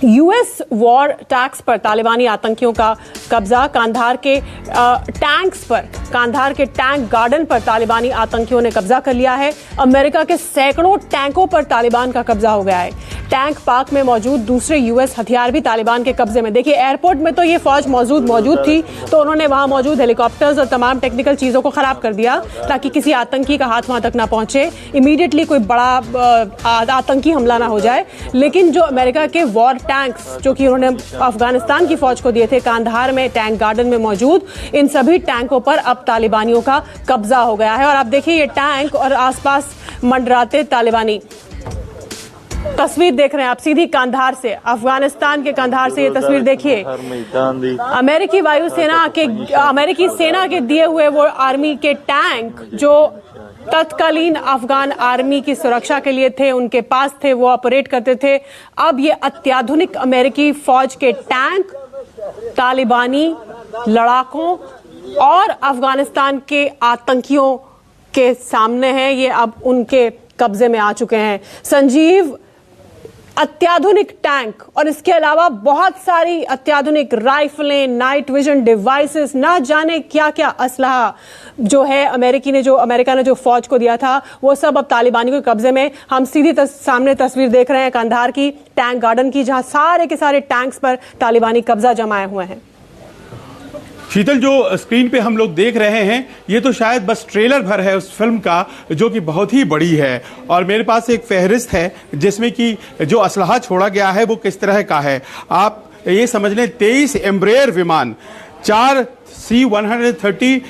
US war tanks पर तालिबानी आतंकियों का कब्जा। कांधार के टैंक्स पर, कांधार के टैंक गार्डन पर तालिबानी आतंकियों ने कब्जा कर लिया है। अमेरिका के सैकड़ों टैंकों पर तालिबान का कब्जा हो गया है। टैंक पार्क में मौजूद दूसरे यूएस हथियार भी तालिबान के कब्जे में। देखिए, एयरपोर्ट में तो ये फौज मौजूद थी, तो उन्होंने वहां मौजूद हेलीकॉप्टर्स और तमाम टेक्निकल चीजों को खराब कर दिया ताकि किसी आतंकी का हाथ वहां तक ना पहुंचे, इमीडिएटली कोई बड़ा आतंकी हमला ना हो जाए। लेकिन जो अमेरिका के वॉर टैंक्स जो कि उन्होंने अफगानिस्तान की फौज को दिए थे, कांधार में टैंक गार्डन में मौजूद इन सभी टैंकों पर अब तालिबानियों का कब्जा हो गया है। और आप देखिए, ये टैंक और आसपास मंडराते तालिबानी। तस्वीर देख रहे हैं आप सीधी कांधार से, अफगानिस्तान के कांधार से ये तस्वीर देखिए। अमेरिकी वायुसेना के, अमेरिकी सेना के दिए हुए वो आर्मी के टैंक जो तत्कालीन अफगान आर्मी की सुरक्षा के लिए थे, उनके पास थे, वो ऑपरेट करते थे। अब ये अत्याधुनिक अमेरिकी फौज के टैंक तालिबानी लड़ाकों और अफगानिस्तान के आतंकियों के सामने हैं। ये अब उनके कब्जे में आ चुके हैं। संजीव, अत्याधुनिक टैंक और इसके अलावा बहुत सारी अत्याधुनिक राइफलें, नाइट विजन डिवाइसेस, ना जाने क्या क्या असलहा जो है अमेरिका ने जो फौज को दिया था, वो सब अब तालिबानियों के कब्जे में। हम सीधी सामने तस्वीर देख रहे हैं कांधार की, टैंक गार्डन की, जहां सारे के सारे टैंक्स पर तालिबानी कब्जा जमाए हुए हैं। शीतल, जो स्क्रीन पे हम लोग देख रहे हैं, ये तो शायद बस ट्रेलर भर है उस फिल्म का, जो कि बहुत ही बड़ी है। और मेरे पास एक फहरिस्त है जिसमें कि जो असलहा छोड़ा गया है वो किस तरह का है। आप ये समझ लें, 23 एम्ब्रेयर विमान, 4 C-130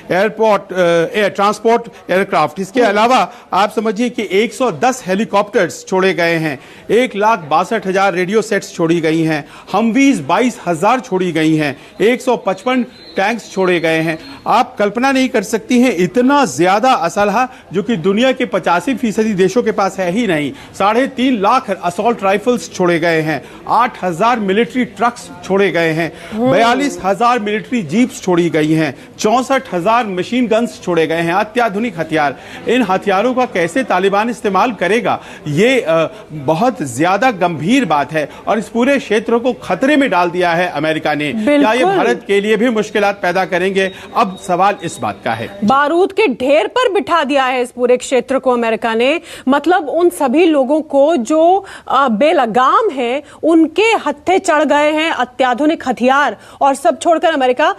ट्रांसपोर्ट एयरक्राफ्ट, इसके अलावा आप समझिए कि 110 हेलीकॉप्टर्स छोड़े गए हैं, 1,62,000 रेडियो सेट्स छोड़ी गई हैं, हमवीज 22,000 छोड़ी गई हैं, 155 टैंक्स छोड़े गए हैं। आप कल्पना नहीं कर सकती हैं इतना ज्यादा असलहा जो कि दुनिया के 85% देशों के पास है ही नहीं। 3.5 लाख असॉल्ट राइफल्स छोड़े गए हैं, 8,000 मिलिट्री ट्रक्स छोड़े गए हैं, 42,000 मिलिट्री जीप्स छोड़ी गई हैं, 64,000 मशीन गन्स छोड़े गए हैं, अत्याधुनिक हथियार। इन हथियारों का कैसे तालिबान इस्तेमाल करेगा, ये बहुत ज्यादा गंभीर बात है और इस पूरे क्षेत्र को खतरे में डाल दिया है अमेरिका ने। क्या ये भारत के लिए भी मुश्किल पैदा करेंगे? अब सवाल इस बात का है। बारूद के ढेर पर बिठा दिया है इस पूरे क्षेत्र को अमेरिका ने। मतलब उन सभी लोगों को जो बेलगाम हैं, उनके हत्थे चढ़ गए हैं अत्याधुनिक हथियार, और सब छोड़कर अमेरिका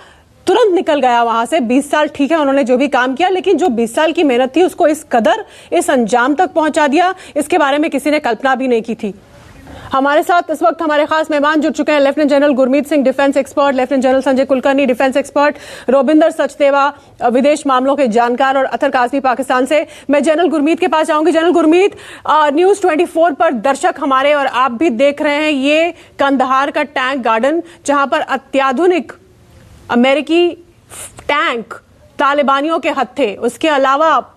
तुरंत निकल गया वहां से। 20 साल ठीक है उन्होंने जो भी काम किया, लेकिन जो 20 साल की मेहनत थी उसको इस कदर इस अंजाम तक पहुंचा दिया, इसके बारे में किसी ने कल्पना भी नहीं की थी। हमारे साथ इस वक्त हमारे खास मेहमान जुड़ चुके हैं। Lieutenant general Gurmeet Singh, defence expert, lieutenant general Sanjay Kulkarni, defence expert, Robinder Sachdeva, विदेश मामलों के जानकार, और अतर काजमी पाकिस्तान से। मैं जनरल गुरमीत के पास जाऊंगी। जनरल गुरमीत, न्यूज 24 पर दर्शक हमारे और आप भी देख रहे हैं ये कंधार का टैंक गार्डन, जहां पर अत्याधुनिक अमेरिकी टैंक तालिबानियों के हत्थे, उसके अलावा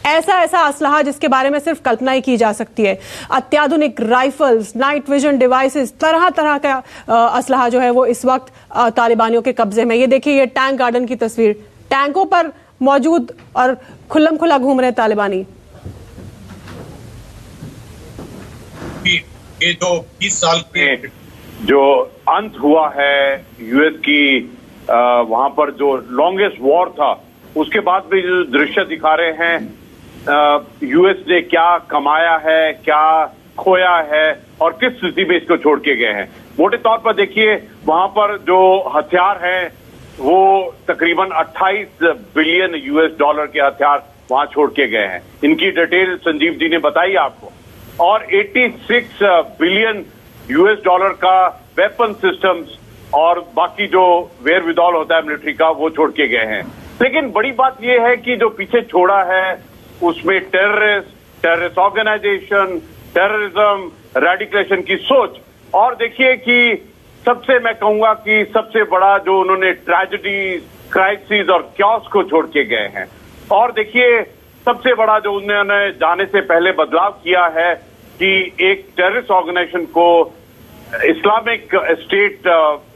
ऐसा असलहा जिसके बारे में सिर्फ कल्पना ही की जा सकती है। अत्याधुनिक राइफल्स, नाइट विजन डिवाइसेस, तरह तरह का असलहा जो है वो इस वक्त तालिबानियों के कब्जे में। ये देखिए, ये टैंक गार्डन की तस्वीर, टैंकों पर मौजूद और खुल्लम खुला घूम रहे तालिबानी। ये जो 20 साल के जो अंत हुआ है यूएस की वहां पर जो लॉन्गेस्ट वॉर था, उसके बाद भी जो दृश्य दिखा रहे हैं, यूएस ने क्या कमाया है, क्या खोया है और किस स्थिति में इसको छोड़ के गए हैं। मोटे तौर पर देखिए, वहां पर जो हथियार हैं वो तकरीबन 28 बिलियन यूएस डॉलर के हथियार वहां छोड़ के गए हैं। इनकी डिटेल संजीव जी ने बताई आपको। और 86 बिलियन यूएस डॉलर का वेपन सिस्टम्स और बाकी जो वेयर विदॉल होता है मिलिट्री का, वो छोड़ के गए हैं। लेकिन बड़ी बात यह है कि जो पीछे छोड़ा है उसमें टेररिस्ट ऑर्गेनाइजेशन, टेररिज्म, रेडिकलेशन की सोच, और देखिए कि सबसे मैं कहूंगा कि सबसे बड़ा जो उन्होंने ट्रेजेडी, क्राइसिस और क्योस को छोड़ के गए हैं। और देखिए, सबसे बड़ा जो उन्होंने जाने से पहले बदलाव किया है कि एक टेररिस्ट ऑर्गेनाइजेशन को इस्लामिक स्टेट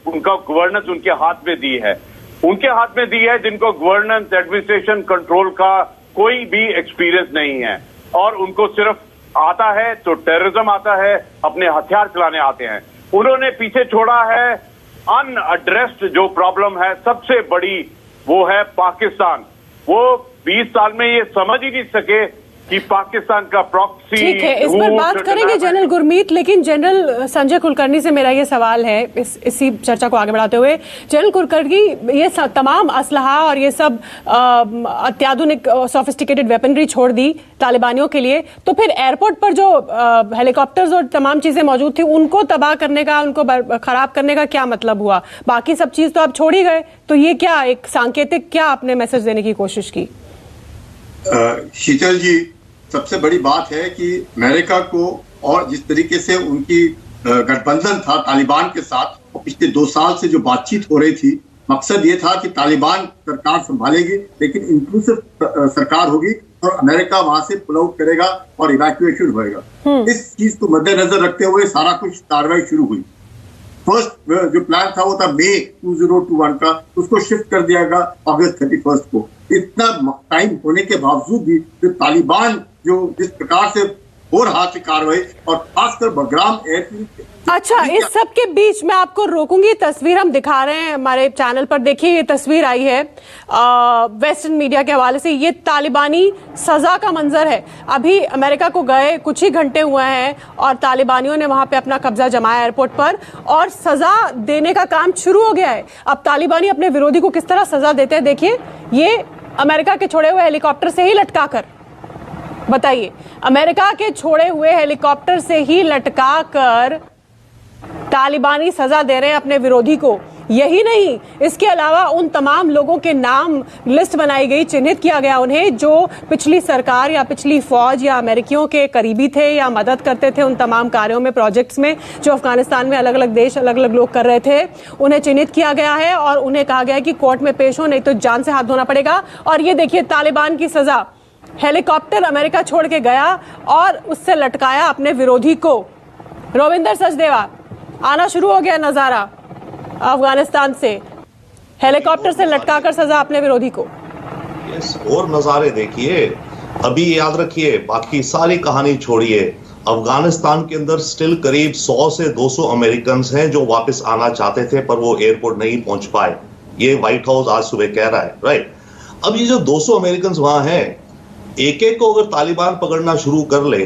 उनका गवर्नेंस उनके हाथ में दी है, जिनको गवर्नेंस, एडमिनिस्ट्रेशन, कंट्रोल का कोई भी एक्सपीरियंस नहीं है, और उनको सिर्फ आता है तो टेररिज्म आता है, अपने हथियार चलाने आते हैं। उन्होंने पीछे छोड़ा है अनएड्रेस्ड जो प्रॉब्लम है सबसे बड़ी, वो है पाकिस्तान। वो 20 साल में ये समझ ही नहीं सके कि पाकिस्तान का प्रॉक्सी। ठीक है, इस पर बात करेंगे जनरल गुरमीत, लेकिन जनरल संजय कुलकर्णी से मेरा ये सवाल है इसी चर्चा को आगे बढ़ाते हुए। जनरल कुलकर्णी, ये तमाम असलहा और ये सब अत्याधुनिक सोफिस्टिकेटेड वेपनरी छोड़ दी तालिबानियों के लिए, तो फिर एयरपोर्ट पर जो हेलीकॉप्टर्स और तमाम चीजें मौजूद थी उनको तबाह करने का, उनको खराब करने का क्या मतलब हुआ? बाकी सब चीज तो आप छोड़ ही गए, तो ये क्या एक सांकेतिक क्या आपने मैसेज देने की कोशिश की? शीतल जी, सबसे बड़ी बात है कि अमेरिका को और जिस तरीके से उनकी गठबंधन था तालिबान के साथ, और पिछले 2 साल से जो बातचीत हो रही थी, मकसद ये था कि तालिबान सरकार संभालेगी लेकिन इंक्लूसिव सरकार होगी और अमेरिका वहां से पुल आउट करेगा और इवैक्यूएशन होएगा। इस चीज को मद्देनजर रखते हुए सारा कुछ कार्रवाई शुरू हुई। फर्स्ट जो प्लान था वो था मई 2021 का, उसको शिफ्ट कर दिया गया अगस्त 31 को। इतना टाइम होने के बावजूद भी जो तालिबान जो जिस प्रकार से हो रहा थी कार्रवाई, और खासकर बगराम एयरफील्ड। अच्छा, इस सब के बीच में आपको रोकूंगी। तस्वीर हम दिखा रहे हैं हमारे चैनल पर, देखिए ये तस्वीर आई है वेस्टर्न मीडिया के हवाले से। ये तालिबानी सजा का मंजर है। अभी अमेरिका को गए कुछ ही घंटे हुए हैं और तालिबानियों ने वहां पे अपना कब्जा जमाया एयरपोर्ट पर, और सजा देने का काम शुरू हो गया है। अब तालिबानी अपने विरोधी को किस तरह सजा देते हैं, देखिए। ये अमेरिका के छोड़े हुए हेलीकॉप्टर से ही लटका कर, बताइए, अमेरिका के छोड़े हुए हेलीकॉप्टर से ही लटका कर तालिबानी सजा दे रहे हैं अपने विरोधी को। यही नहीं, इसके अलावा उन तमाम लोगों के नाम लिस्ट बनाई गई, चिन्हित किया गया उन्हें जो पिछली सरकार या पिछली फौज या अमेरिकियों के करीबी थे या मदद करते थे उन तमाम कार्यों में, प्रोजेक्ट्स में जो अफगानिस्तान में अलग अलग देश अलग अलग लोग कर रहे थे। उन्हें चिन्हित किया गया है और उन्हें कहा गया है कि कोर्ट में पेश हो, नहीं तो जान से हाथ धोना पड़ेगा। और ये देखिए तालिबान की सजा, हेलीकॉप्टर अमेरिका छोड़ के गया और उससे लटकाया अपने विरोधी को। रविंदर सचदेवा, आना शुरू हो गया नजारा अफगानिस्तान से, हेलीकॉप्टर से लटकाकर सजा अपने विरोधी को। और नजारे देखिए। अभी याद रखिए, बाकी सारी कहानी छोड़िए, अफगानिस्तान के अंदर स्टिल करीब 100 से 200 अमेरिकन हैं जो वापस आना चाहते थे पर वो एयरपोर्ट नहीं पहुंच पाए। ये व्हाइट हाउस आज सुबह कह रहा है, राइट। अब ये जो 200 अमेरिकन वहां हैं, एक एक को अगर तालिबान पकड़ना शुरू कर ले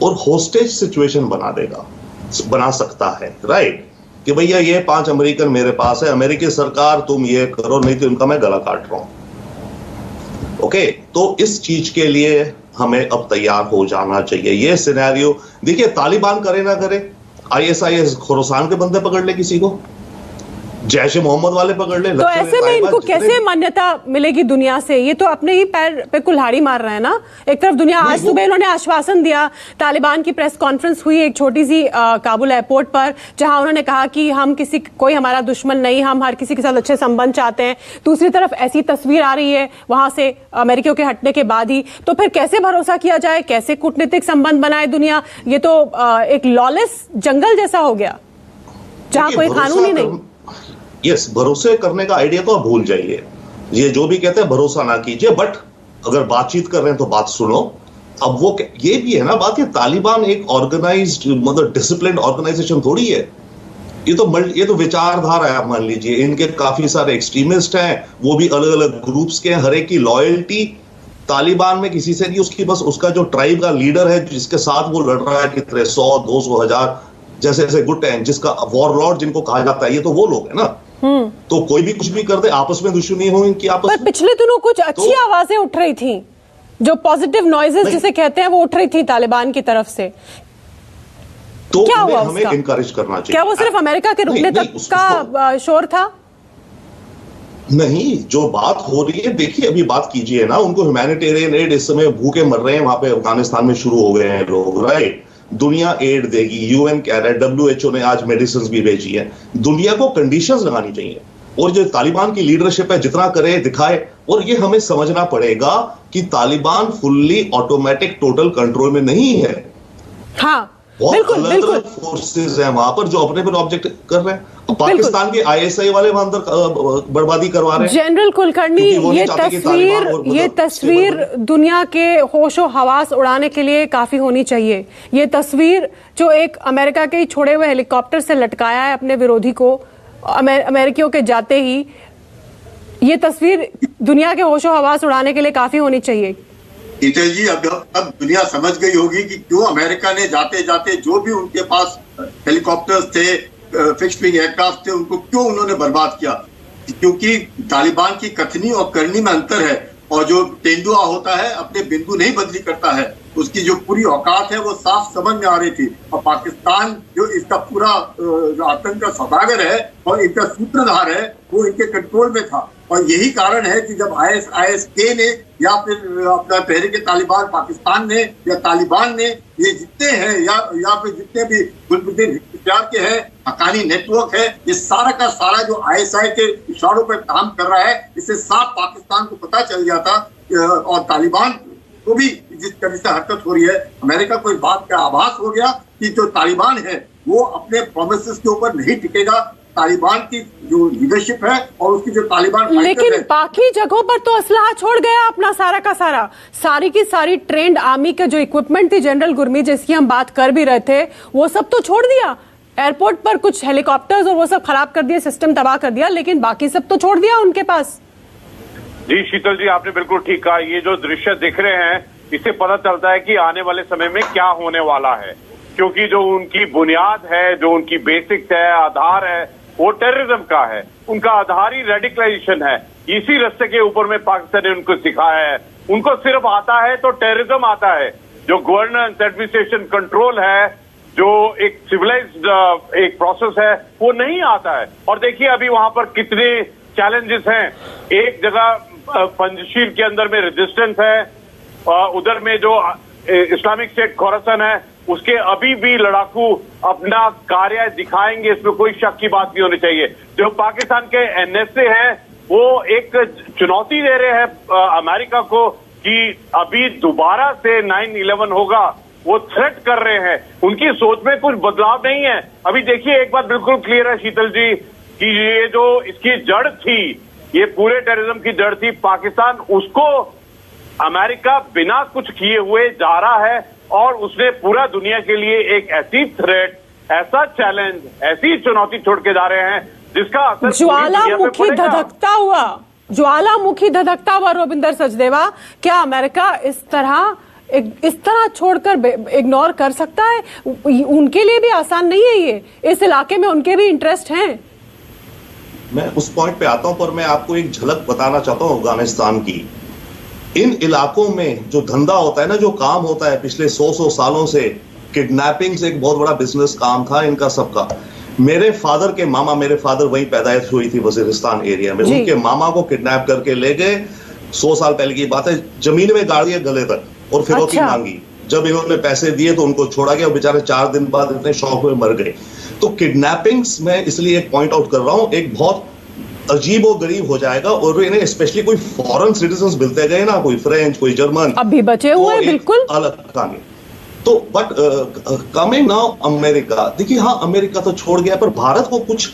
और होस्टेज सिचुएशन बना सकता है, राइट, कि भैया ये 5 अमेरिकन मेरे पास है, अमेरिकी सरकार तुम ये करो नहीं तो इनका मैं गला काट रहा हूं। ओके, तो इस चीज के लिए हमें अब तैयार हो जाना चाहिए। ये सिनेरियो देखिए, तालिबान करे ना करे, ISIS खुरासान के बंदे पकड़ ले, किसी को जैश मोहम्मद वाले पकड़ ले, तो ऐसे में इनको कैसे मान्यता मिलेगी दुनिया से? ये तो अपने ही पैर पे कुल्हाड़ी मार रहे हैं ना। एक तरफ दुनिया, आज सुबह इन्होंने आश्वासन दिया, तालिबान की प्रेस कॉन्फ्रेंस हुई एक छोटी सी काबुल एयरपोर्ट पर, जहां उन्होंने कहा कि हम कोई हमारा दुश्मन नहीं, हम हर किसी के साथ अच्छे संबंध चाहते हैं। दूसरी तरफ ऐसी तस्वीर आ रही है वहां से अमेरिकियों के हटने के बाद ही, तो फिर कैसे भरोसा किया जाए, कैसे कूटनीतिक संबंध बनाए दुनिया? ये तो एक लॉलेस जंगल जैसा हो गया जहां कोई कानून ही नहीं। यस, भरोसे करने का आइडिया तो आप भूल जाइए। ये जो भी कहते हैं भरोसा ना कीजिए, बट अगर बातचीत कर रहे हैं तो बात सुनो। अब वो ये भी है ना बात, ये तालिबान एक ऑर्गेनाइज्ड मतलब डिसिप्लिन ऑर्गेनाइजेशन थोड़ी है। ये तो विचारधारा है। मान लीजिए इनके काफी सारे एक्सट्रीमिस्ट हैं, वो भी अलग अलग ग्रुप्स के हैं, हर एक की लॉयल्टी तालिबान में किसी से नहीं, उसकी बस उसका जो ट्राइब का लीडर है जिसके साथ वो लड़ रहा है, कितने 100, 200, 1000 जैसे जैसे गुट हैं, जिसका वॉरलॉर्ड जिनको कहा जाता है, ये तो वो लोग है ना। तो कोई भी कुछ भी कर दे, आपस में दुश्मनी हो इनकी आपस में। पिछले दिनों कुछ अच्छी आवाजें उठ रही थी, जो पॉजिटिव नॉइजेस जिसे कहते हैं, वो उठ रही थी तालिबान की तरफ से। तो क्या हुआ हमें इनकरेज करना चाहिए। क्या वो सिर्फ अमेरिका के रुकने तक का शोर था? नहीं, जो बात हो रही है, देखिए अभी बात कीजिए ना, उनको ह्यूमैनिटेरियन एड इस समय भूखे मर रहे हैं वहां पे अफगानिस्तान में, शुरू हो गए हैं लोग, राइट। दुनिया एड देगी, UN कह रहा है, WHO ने आज मेडिसिन भी भेजी है। दुनिया को कंडीशंस लगानी चाहिए, और जो तालिबान की लीडरशिप है जितना करे दिखाए। और ये हमें समझना पड़ेगा कि Taliban fully automatic total control में नहीं है। हाँ, बहुत अलग फोर्सेस हैं वहां पर जो अपने पर ऑब्जेक्ट कर रहे हैं। पाकिस्तान के ISI वाले वहां अंदर बर्बादी करवा रहे हैं। जनरल कुलकर्णी, ये तस्वीर दुनिया के होशो हवास उड़ाने के लिए काफी होनी चाहिए। ये तस्वीर जो एक अमेरिका के ही छोड़े हुए हेलीकॉप्टर से लटकाया है अपने विरोधी को अमेरिकियों के जाते ही, ये तस्वीर दुनिया के होशो हवास उड़ाने के लिए काफी होनी चाहिए। शीतल जी, अब दुनिया समझ गई होगी कि क्यों अमेरिका ने जाते जाते जो भी उनके पास हेलीकॉप्टर्स थे, फिक्स्ड विंग एयरक्राफ्ट थे, उनको क्यों उन्होंने बर्बाद किया। क्योंकि तालिबान की कथनी और करनी में अंतर है, और जो तेंदुआ होता है अपने बिंदु नहीं बदली करता है, उसकी जो पूरी औकात है वो साफ समझ में आ रही थी। और पाकिस्तान जो इसका पूरा आतंक का सौदागर है और इनका सूत्रधार है, वो इनके कंट्रोल में था। और यही कारण है कि जब ISK ने या फिर अपना तहरीक तालिबान पाकिस्तान ने या तालिबान ने, ये जितने हैं या फिर जितने भी गुलबुद्दीन इख्तियार के हैं, हक्कानी नेटवर्क है, ये सारा का सारा जो ISI के इशारों पर काम कर रहा है, इससे साफ पाकिस्तान को पता चल गया था। और तालिबान को भी जिस तरह से हरकत हो रही है, अमेरिका को इस बात का आभास हो गया कि जो तालिबान है वो अपने प्रोमिसेस के ऊपर नहीं टिकेगा। तालिबान की जो लीडरशिप है और उसकी जो तालिबान, लेकिन बाकी जगहों पर तो असलहा छोड़ गया अपना सारा का सारा, सारी की सारी ट्रेंड आर्मी का जो इक्विपमेंट थी जनरल गुरमीत, जिसकी हम बात कर भी रहे थे, वो सब तो छोड़ दिया। एयरपोर्ट पर कुछ हेलीकॉप्टर्स और वो सब खराब कर दिया, सिस्टम तबाह कर दिया, लेकिन बाकी सब तो छोड़ दिया उनके पास। जी शीतल जी, आपने बिल्कुल ठीक कहा। ये जो दृश्य दिख रहे हैं, इससे पता चलता है कि आने वाले समय में क्या होने वाला है, क्योंकि जो उनकी बुनियाद है, जो उनकी बेसिक्स है, आधार है, वो टेररिज्म का है। उनका आधार ही रेडिकलाइजेशन है। इसी रास्ते के ऊपर में पाकिस्तान ने उनको सिखाया है। उनको सिर्फ आता है तो टेररिज्म आता है। जो गवर्नेंस, एडमिनिस्ट्रेशन, कंट्रोल है, जो एक सिविलाइज्ड एक प्रोसेस है, वो नहीं आता है। और देखिए अभी वहां पर कितने चैलेंजेस हैं। एक जगह पंजशीर के अंदर में रेजिस्टेंस है, उधर में जो इस्लामिक स्टेट खोरासान है, उसके अभी भी लड़ाकू अपना कार्य दिखाएंगे, इसमें कोई शक की बात नहीं होनी चाहिए। जो पाकिस्तान के NSA हैं, वो एक चुनौती दे रहे हैं अमेरिका को कि अभी दोबारा से 9/11 होगा, वो थ्रेट कर रहे हैं। उनकी सोच में कुछ बदलाव नहीं है। अभी देखिए एक बात बिल्कुल क्लियर है शीतल जी, कि ये जो इसकी जड़ थी, ये पूरे टेररिज्म की जड़ थी पाकिस्तान, उसको अमेरिका बिना कुछ किए हुए जा रहा है। और उसने पूरा दुनिया के लिए एक ऐसी थ्रेट, ऐसा चैलेंज, ऐसी चुनौती छोड़ के जा रहे हैं जिसका असर ज्वालामुखी धधकता हुआ रोबिंदर सचदेवा, क्या अमेरिका इस तरह छोड़कर इग्नोर कर सकता है? उनके लिए भी आसान नहीं है ये, इस इलाके में उनके भी इंटरेस्ट हैं। मैं उस पॉइंट पे आता हूं, पर मैं आपको एक झलक बताना चाहता हूं अफगानिस्तान की। इन इलाकों में जो धंधा होता है ना, जो काम होता है पिछले 100 सालों से, किडनैपिंग से एक बहुत बड़ा बिजनेस काम था इनका सबका। मेरे फादर वहीं पैदाइश हुई थी वजीरिस्तान एरिया में। उनके मामा को किडनैप करके ले गए, 100 साल पहले की बात है, जमीन में गाड़ दिया गले तक और फिरौती मांगी। जब इन्होंने पैसे दिए तो उनको छोड़ा गया, बेचारे 4 दिन बाद इतने शौक में मर गए। तो किडनैपिंग्स में इसलिए एक पॉइंट आउट कर रहा हूं, एक बहुत अजीब और गरीब हो जाएगा। और इन्हें स्पेशली कोई फॉरेन सिटीजन्स मिलते गए ना, कोई फ्रेंच, कोई जर्मन, अभी बचे हुए बिल्कुल अलग कहानी। तो बट कमिंग नाउ अमेरिका, देखिए हाँ अमेरिका तो छोड़ गया, पर भारत को कुछ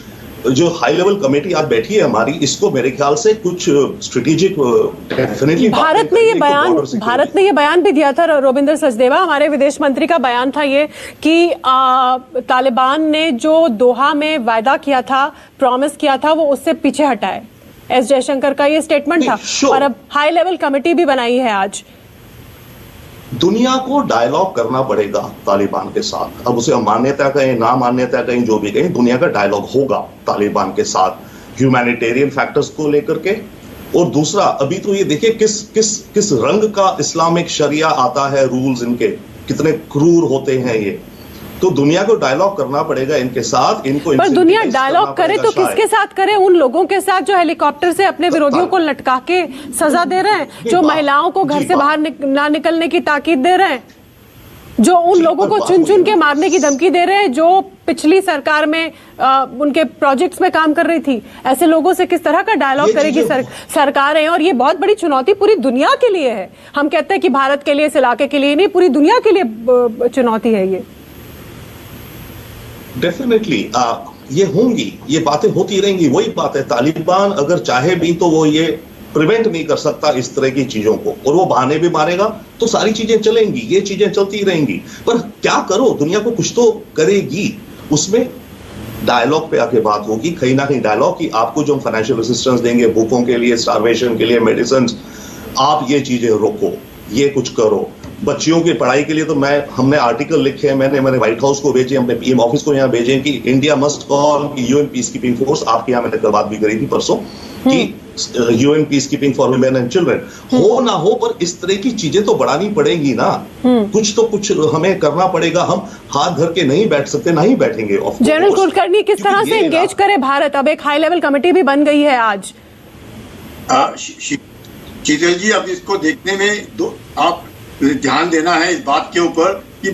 जो हाई लेवल कमेटी आज बैठी है हमारी, इसको मेरे ख्याल से कुछ स्ट्रेटेजिक डेफिनेटली भारत ने ये बयान भी दिया था रोबिंदर सचदेवा, हमारे विदेश मंत्री का बयान था ये कि तालिबान ने जो दोहा में वायदा किया था, प्रॉमिस किया था, वो उससे पीछे हटा है। एस जयशंकर का ये स्टेटमेंट था। और अब हाई लेवल कमेटी भी बनाई है आज। दुनिया को डायलॉग करना पड़ेगा तालिबान के साथ। अब उसे मान्यता कहें, ना मान्यता कहें, जो भी कहें, दुनिया का डायलॉग होगा तालिबान के साथ ह्यूमैनिटेरियन फैक्टर्स को लेकर के। और दूसरा, अभी तो ये देखिए किस रंग का इस्लामिक शरिया आता है, रूल्स इनके कितने क्रूर होते हैं ये। तो दुनिया को डायलॉग करना पड़ेगा इनके साथ, इनको। पर दुनिया डायलॉग करे तो किसके साथ करे? उन लोगों के साथ जो हेलीकॉप्टर से अपने विरोधियों को लटका के सजा दे रहे हैं, जो महिलाओं को घर से बाहर ना निकलने की ताकीद दे रहे हैं, जो उन लोगों को चुन के मारने की धमकी दे रहे हैं, जो पिछली सरकार में उनके प्रोजेक्ट्स में काम कर रही थी। ऐसे लोगों से किस तरह का डायलॉग करेगी सरकारें? और ये बहुत बड़ी चुनौती पूरी दुनिया के लिए है। हम कहते हैं कि भारत के लिए, इस इलाके के लिए नहीं, पूरी दुनिया के लिए चुनौती है ये। डेफिनेटली ये होंगी, ये बातें होती रहेंगी। वही बात है, तालिबान अगर चाहे भी तो वो ये प्रिवेंट नहीं कर सकता इस तरह की चीजों को, और वो बहाने भी मारेगा तो सारी चीजें चलेंगी, ये चीजें चलती रहेंगी। पर क्या करो, दुनिया को कुछ तो करेगी। उसमें डायलॉग पे आके बात होगी, कहीं ना कहीं डायलॉग की आपको जो हम फाइनेंशियल असिस्टेंस देंगे भूखों के लिए, स्टारवेशन के लिए, मेडिसिन, आप ये चीजें रोको, ये कुछ करो। बच्चियों की पढ़ाई के लिए तो हमने आर्टिकल लिखे हैं, मैंने व्हाइट हाउस को भेजे, हमने पीएम ऑफिस को यहाँ भेजे कि India must call UN peace keeping force. आपके यहाँ मैंने कल बात भी करी थी परसों कि UN peace keeping for women and children हो ना हो, पर इस तरह की चीजें तो बढ़ानी पड़ेगी ना। कुछ तो कुछ हमें करना पड़ेगा। हम हाथ धर के नहीं बैठ सकते, नहीं बैठेंगे। जनरल कुलकर्णी, किस तरह से एंगेज करे भारत? अब एक हाई लेवल कमेटी भी बन गई है आज। शीतल जी, अब इसको देखने में आप ध्यान देना है इस बात के ऊपर कि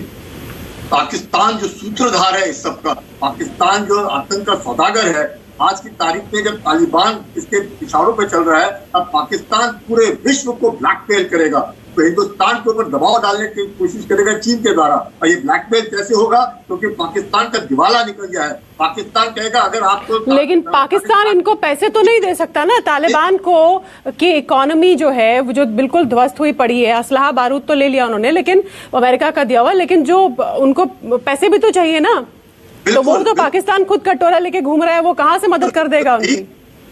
पाकिस्तान जो सूत्रधार है इस सब का, पाकिस्तान जो आतंक का सौदागर है, आज की तारीख में जब तालिबान इसके इशारों पर चल रहा है, अब पाकिस्तान पूरे विश्व को ब्लैकमेल करेगा, तो हिंदुस्तान के ऊपर दबाव डालने की कोशिश करेगा चीन के द्वारा। और ये ब्लैकमेल कैसे होगा? क्योंकि पाकिस्तान का दिवाला निकल गया है। पाकिस्तान कहेगा अगर आपको, लेकिन पाकिस्तान इनको पैसे तो नहीं दे सकता ना, तालिबान को की इकोनॉमी जो है वो जो बिल्कुल ध्वस्त हुई पड़ी है। असलहा बारूद तो ले लिया उन्होंने, लेकिन अमेरिका का दिया हुआ, लेकिन जो उनको पैसे भी तो चाहिए ना, तो वो तो पाकिस्तान खुद कटोरा लेके घूम रहा है, वो कहाँ से मदद कर देगा उनकी?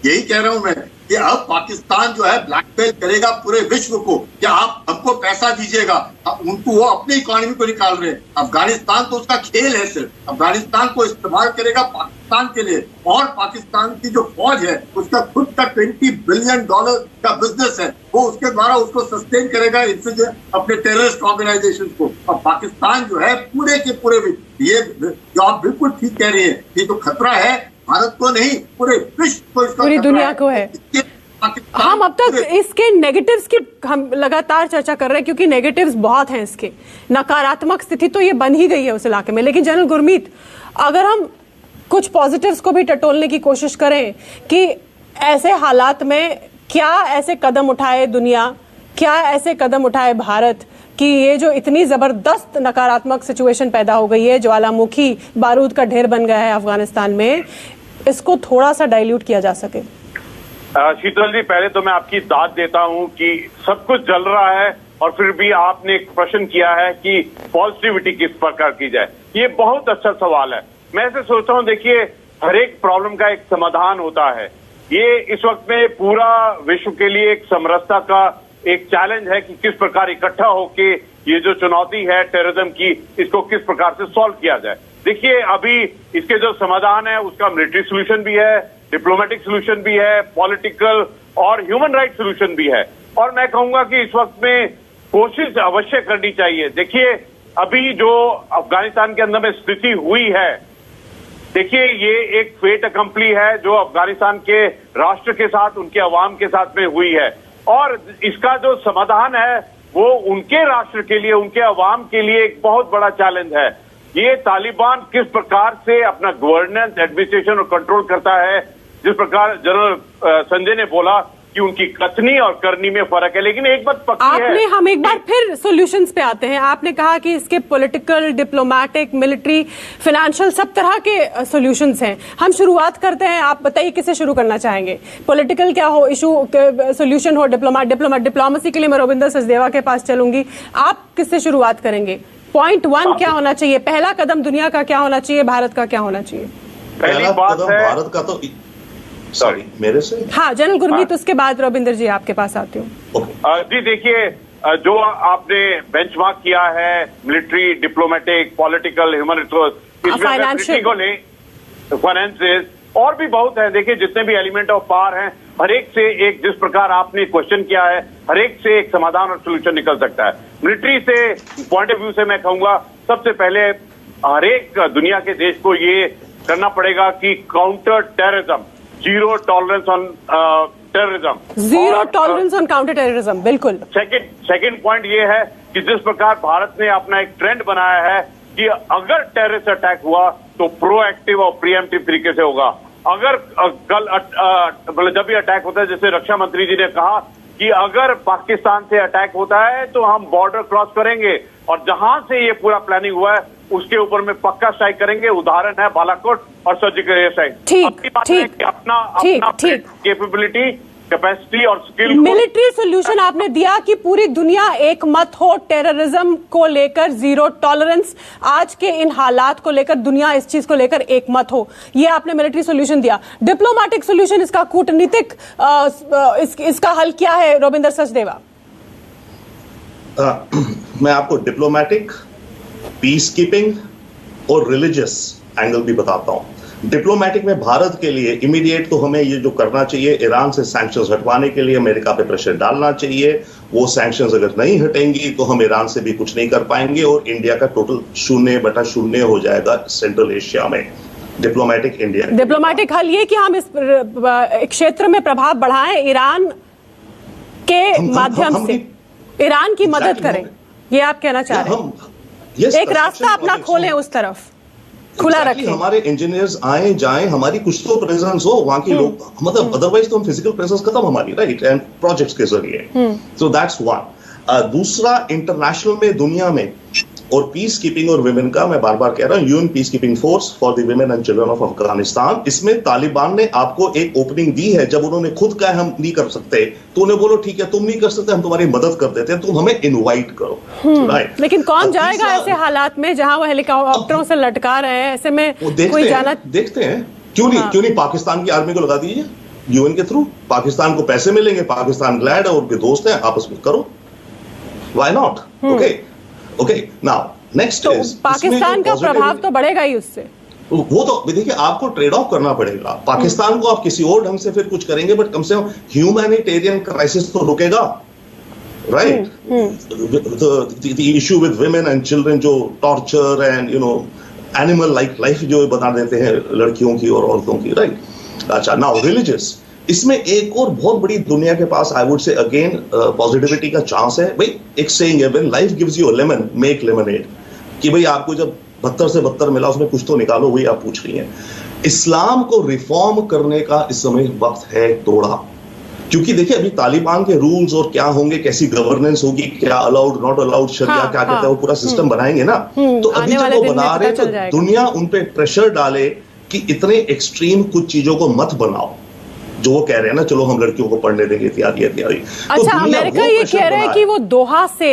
यही कह रहा हूं मैं कि अब पाकिस्तान जो है ब्लैकमेल करेगा पूरे विश्व को, क्या आप हमको पैसा दीजिएगा। उनको वो अपनी इकोनॉमी को निकाल रहे हैं। अफगानिस्तान तो उसका खेल है, सिर्फ अफगानिस्तान को इस्तेमाल करेगा पाकिस्तान के लिए। और पाकिस्तान की जो फौज है उसका खुद का $20 बिलियन का बिजनेस है, वो उसके द्वारा उसको सस्टेन करेगा इससे जो अपने टेररिस्ट ऑर्गेनाइजेशन को। अब पाकिस्तान जो है पूरे के पूरे, ये जो आप बिल्कुल ठीक कह रही है, ये तो खतरा है भारत को नहीं, पूरे विश्व को, इसका पूरी दुनिया को है। हम अब तक इसके नेगेटिव्स की हम लगातार चर्चा कर रहे हैं, क्योंकि नेगेटिव्स बहुत हैं इसके, नकारात्मक स्थिति तो ये बन ही गई है उस इलाके में। लेकिन जनरल गुरमीत, अगर हम कुछ पॉजिटिव्स को भी टटोलने की कोशिश करें कि ऐसे हालात में क्या ऐसे कदम उठाए दुनिया, क्या ऐसे कदम उठाए भारत कि ये जो इतनी जबरदस्त नकारात्मक सिचुएशन पैदा हो गई है, ज्वालामुखी बारूद का ढेर बन गया है अफगानिस्तान में, इसको थोड़ा सा डाइल्यूट किया जा सके? शीतल जी, पहले तो मैं आपकी दाद देता हूं कि सब कुछ जल रहा है और फिर भी आपने एक प्रश्न किया है कि पॉजिटिविटी किस प्रकार की जाए। ये बहुत अच्छा सवाल है। मैं ऐसे सोचता हूं, देखिए, हर एक प्रॉब्लम का एक समाधान होता है। ये इस वक्त में पूरा विश्व के लिए एक समरसता का एक चैलेंज है कि किस प्रकार इकट्ठा होके ये जो चुनौती है टेररिज्म की, इसको किस प्रकार से सॉल्व किया जाए। देखिए, अभी इसके जो समाधान है उसका मिलिट्री सोल्यूशन भी है, डिप्लोमेटिक सोल्यूशन भी है, पॉलिटिकल और ह्यूमन राइट सोल्यूशन भी है। और मैं कहूंगा कि इस वक्त में कोशिश अवश्य करनी चाहिए। देखिए, अभी जो अफगानिस्तान के अंदर में स्थिति हुई है, देखिए, ये एक फेट अकम्पली है जो अफगानिस्तान के राष्ट्र के साथ, उनके अवाम के साथ में हुई है। और इसका जो समाधान है वो उनके राष्ट्र के लिए, उनके अवाम के लिए एक बहुत बड़ा चैलेंज है। ये तालिबान किस प्रकार से अपना गवर्नेंस, एडमिनिस्ट्रेशन और कंट्रोल करता है, जिस प्रकार जनरल संजय ने बोला कि उनकी कथनी और करनी में फर्क है। लेकिन एक बात पक्की है, हम एक बार फिर सॉल्यूशंस पे आते हैं। आपने कहा कि इसके पॉलिटिकल, डिप्लोमेटिक, मिलिट्री, फाइनेंशियल सब तरह के सॉल्यूशंस हैं। हम शुरुआत करते हैं, आप बताइए किससे शुरू करना चाहेंगे? पॉलिटिकल क्या हो, इशू सॉल्यूशन हो, डिप्लोमेसी के लिए मैं रविंदर सचदेवा के पास चलूंगी। आप किससे शुरुआत करेंगे? पॉइंट 1 क्या होना चाहिए? पहला कदम दुनिया का क्या होना चाहिए, भारत का क्या होना चाहिए? पहली बात है भारत का तो, सॉरी मेरे से, हाँ जनरल गुरमीत, उसके बाद रविंदर जी आपके पास आती हूँ। जी देखिए, जो आपने बेंचमार्क किया है military, diplomatic, political, human resource, finances और भी बहुत है। देखिए, जितने भी एलिमेंट ऑफ पावर हैं, हर एक से एक, जिस प्रकार आपने क्वेश्चन किया है, हर एक से एक समाधान और सोल्यूशन निकल सकता है। मिलिट्री से पॉइंट ऑफ व्यू से मैं कहूंगा, सबसे पहले हर एक दुनिया के देश को ये करना पड़ेगा कि counter terrorism, zero tolerance on terrorism, zero tolerance on counter terrorism, बिल्कुल। सेकंड पॉइंट ये है कि जिस प्रकार भारत ने अपना एक ट्रेंड बनाया है कि अगर टेररिस्ट अटैक हुआ तो प्रोएक्टिव और प्रीएम्प्टिव तरीके से होगा। अगर कल जब भी अटैक होता है, जैसे रक्षा मंत्री जी ने कहा कि अगर पाकिस्तान से अटैक होता है तो हम बॉर्डर क्रॉस करेंगे, और जहां से ये पूरा प्लानिंग हुआ है उसके ऊपर में पक्का स्ट्राइक करेंगे। उदाहरण है बालाकोट और सर्जिकल एयर स्ट्राइक। ठीक, अपना कैपेबिलिटी, कैपेसिटी और स्किल, मिलिट्री सोल्यूशन आपने दिया कि पूरी दुनिया एक मत हो, टेररिज्म को लेकर जीरो टॉलरेंस, आज के इन हालात को लेकर दुनिया इस चीज को लेकर एक मत हो, ये आपने मिलिट्री सोल्यूशन दिया। डिप्लोमेटिक सोल्यूशन, इसका कूटनीतिक इसका हल क्या है रोबिंदर सचदेवा? मैं आपको डिप्लोमेटिक, पीस कीपिंग और रिलीजियस एंगल भी बताता हूं। डिप्लोमेटिक में भारत के लिए इमीडिएट तो हमें ये जो करना चाहिए, ईरान से सैंक्शंस हटवाने के लिए अमेरिका पे प्रेशर डालना चाहिए। वो सैंक्शंस अगर नहीं हटेंगी तो हम ईरान से भी कुछ नहीं कर पाएंगे और इंडिया का टोटल 0/0 हो जाएगा सेंट्रल एशिया में। डिप्लोमेटिक इंडिया, डिप्लोमेटिक हल ये कि हम इस क्षेत्र में प्रभाव बढ़ाएं, ईरान के माध्यम से ईरान की मदद करें, ये आप कहना चाह रहे हैं? एक रास्ता अपना खोलें, उस तरफ खुला रखें। हमारे इंजीनियर्स आए जाएं, हमारी कुछ तो प्रेजेंस हो वहां के लोग, मतलब अदरवाइज तो हम फिजिकल प्रेजेंस खत्म हमारी, राइट, एंड प्रोजेक्ट्स के जरिए। So that's one. दूसरा, इंटरनेशनल में, दुनिया में, और पीस कीपिंग और विमेन का मैं बार बार कह रहा हूं, UN peace keeping force for the women and children of Afghanistan, इसमें तालिबान ने आपको एक ओपनिंग दी है। जब उन्होंने खुद कहा हम नहीं कर सकते तो उन्हें बोलो ठीक है तुम नहीं कर सकते, हम तुम्हारी मदद कर देते हैं, तुम हमें इनवाइट करो, राइट। लेकिन कौन जाएगा ऐसे हालात में जहां वो हेलीकॉप्टरों से लटका रहे हैं? ऐसे में कोई जाना, देखते हैं, क्यों नहीं पाकिस्तान की आर्मी को लगा दीजिए यूएन के थ्रू, पाकिस्तान को पैसे मिलेंगे, पाकिस्तान ग्लैड है, उनके दोस्त हैं, आपस में करो, why not? Okay now next is Pakistan का प्रभाव तो बढ़ेगा ही उससे। वो तो देखिए आपको ट्रेड ऑफ करना पड़ेगा। पाकिस्तान को आप किसी और ढंग से फिर कुछ करेंगे, बट कम से कम ह्यूमैनिटेरियन क्राइसिस तो रुकेगा, right? The issue with women and children, जो टॉर्चर एंड एनिमल लाइफ जो बता देते हैं लड़कियों की और औरतों की, राइट? अच्छा, नाउ रिलीजियस, इसमें एक और बहुत बड़ी दुनिया के पास I would say again positivity का चांस है। भाई एक सेइंग है, when life gives you a lemon make lemonade, कि भाई आपको जब 72 से 72 मिला उसमें कुछ तो निकालो, वही आप पूछ रही हैं। इस्लाम को रिफॉर्म करने का इस समय वक्त है थोड़ा, क्योंकि देखिए अभी तालिबान के रूल्स और क्या होंगे, कैसी गवर्नेंस होगी, क्या अलाउड नॉट अलाउड, शरिया क्या कहता है, वो पूरा सिस्टम बनाएंगे ना। तो अभी जब वो बना रहे तो दुनिया उन पे प्रेशर डाले कि इतने एक्सट्रीम कुछ चीजों को मत बनाओ, जो वो कह रहे हैं ना, चलो हम लड़कियों को पढ़ने देंगे इत्यादि इत्यादि। अच्छा, अमेरिका ये कह रहा है कि वो दोहा से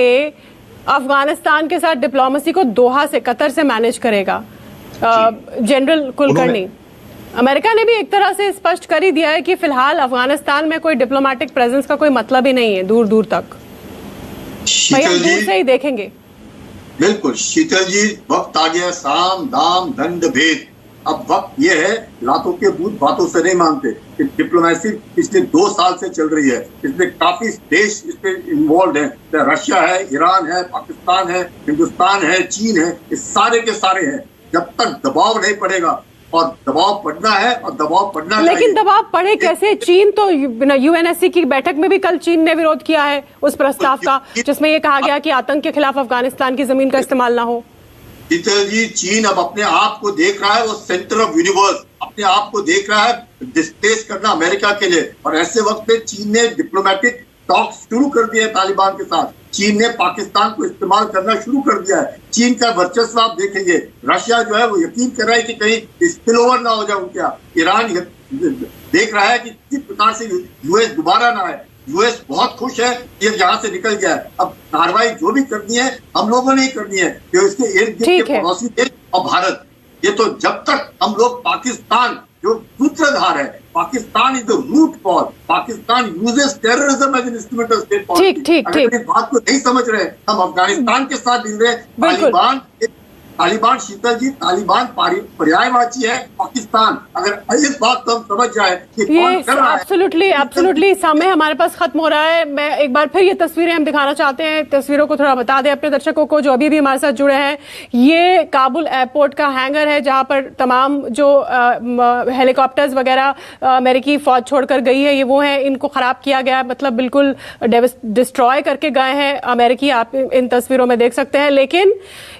अफगानिस्तान के साथ डिप्लोमेसी को दोहा से, कतर से मैनेज करेगा। जनरल कुलकर्णी, अमेरिका ने भी एक तरह से स्पष्ट कर ही दिया है कि फिलहाल अफगानिस्तान में कोई डिप्लोमेटिक प्रेजेंस का कोई मतलब ही नहीं है दूर दूर तक, भाई हम दूर से ही देखेंगे। बिल्कुल शीतल जी, वक्त आ गया साम दाम दंड भेद। अब वक्त ये है, लातों के भूत बातों से नहीं मानते। डिप्लोमेसी पिछले 2 साल से चल रही है, इसमें काफी देश इस पे इन्वॉल्व है, रशिया है, ईरान है, पाकिस्तान है, हिंदुस्तान है, चीन है, ये सारे के सारे हैं। जब तक दबाव नहीं पड़ेगा, और दबाव पड़ना है और दबाव पड़ना, लेकिन दबाव पड़े कैसे? चीन तो यूएनएससी की बैठक में भी कल चीन ने विरोध किया है उस प्रस्ताव का, जिसमें यह कहा गया कि आतंक के खिलाफ अफगानिस्तान की जमीन का इस्तेमाल ना हो। शीतल जी, चीन अब अपने आप को देख रहा है, वो सेंटर ऑफ यूनिवर्स अपने आप को देख रहा है डिस्प्लेस करना अमेरिका के लिए, और ऐसे वक्त में चीन ने डिप्लोमेटिक टॉक शुरू कर दिया है तालिबान के साथ। चीन ने पाकिस्तान को इस्तेमाल करना शुरू कर दिया है। चीन का वर्चस्व आप देखेंगे। रशिया जो है वो यकीन कर रहा है कि कहीं स्पिल ओवर ना हो जाए उनके यहाँ। ईरान देख रहा है कि किस प्रकार से यूएस दोबारा ना आए। यूएस बहुत खुश है कि यहाँ से निकल गया है। अब कार्रवाई जो भी करनी है हम लोगों ने ही करनी है, कि इसके इर्द गिर्द के पड़ोसी देश और भारत, ये तो जब तक हम लोग पाकिस्तान जो सूत्रधार है, Pakistan is the root cause, Pakistan uses terrorism as an instrument of state politics. अगर इस बात को नहीं समझ रहे, हम अफगानिस्तान के साथ मिल रहे। तालिबान शीतल जी, तालिबान पर्यायवाची है पाकिस्तान। अगर इस बात को हम समझ जाए कि कौन कर रहा है। एब्सोल्युटली समय हमारे पास खत्म हो रहा है। मैं एक बार फिर ये तस्वीरें हम दिखाना चाहते हैं, तस्वीरों को थोड़ा बता दें अपने दर्शकों को जो अभी भी हमारे साथ जुड़े हैं। ये काबुल एयरपोर्ट का हैंगर है जहां पर तमाम जो हेलीकॉप्टर्स वगैरह अमेरिकी फौज छोड़कर गई है, ये वो है, इनको खराब किया गया, मतलब बिल्कुल डिस्ट्रॉय करके गए हैं अमेरिकी, आप इन तस्वीरों में देख सकते हैं। लेकिन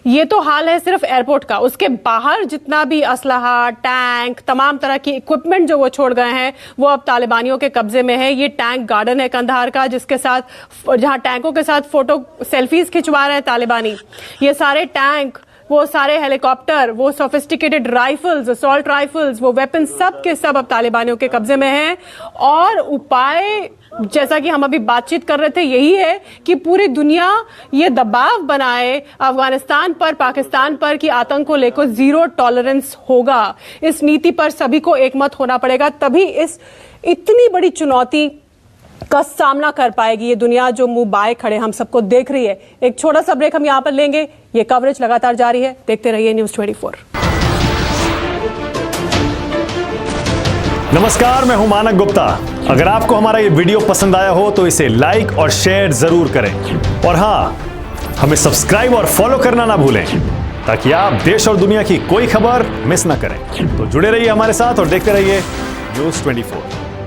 ये तो हाल है सिर्फ एयरपोर्ट का, उसके बाहर जितना भी असलहा, टैंक, तमाम तरह की इक्विपमेंट जो वो छोड़ गए हैं वो अब तालिबानियों के कब्जे में है। ये टैंक गार्डन है कंधार का, जिसके साथ, जहां टैंकों के साथ फोटो सेल्फीज खिंचवा रहे हैं तालिबानी। ये सारे टैंक वो सारे हेलीकॉप्टर, वो सोफिस्टिकेटेड राइफल्स, असॉल्ट राइफल्स, वो वेपन सब के सब अब तालिबानियों के कब्जे में हैं। और उपाय, जैसा कि हम अभी बातचीत कर रहे थे, यही है कि पूरी दुनिया ये दबाव बनाए अफगानिस्तान पर, पाकिस्तान पर कि आतंक को लेकर जीरो टॉलरेंस होगा। इस नीति पर सभी को एकमत होना पड़ेगा, तभी इस इतनी बड़ी चुनौती का सामना कर पाएगी ये दुनिया जो मुंह बाए खड़े हम सबको देख रही है। एक छोटा सा ब्रेक हम यहां पर लेंगे। ये कवरेज लगातार जारी है, देखते रहिए न्यूज़ 24। नमस्कार, मैं हूं मानक गुप्ता। अगर आपको हमारा ये वीडियो पसंद आया हो तो इसे लाइक और शेयर जरूर करें, और हां, हमें सब्सक्राइब और फॉलो करना ना भूलें ताकि आप देश और दुनिया की कोई खबर मिस ना करें। तो जुड़े रहिए हमारे साथ और देखते रहिए न्यूज़ 24।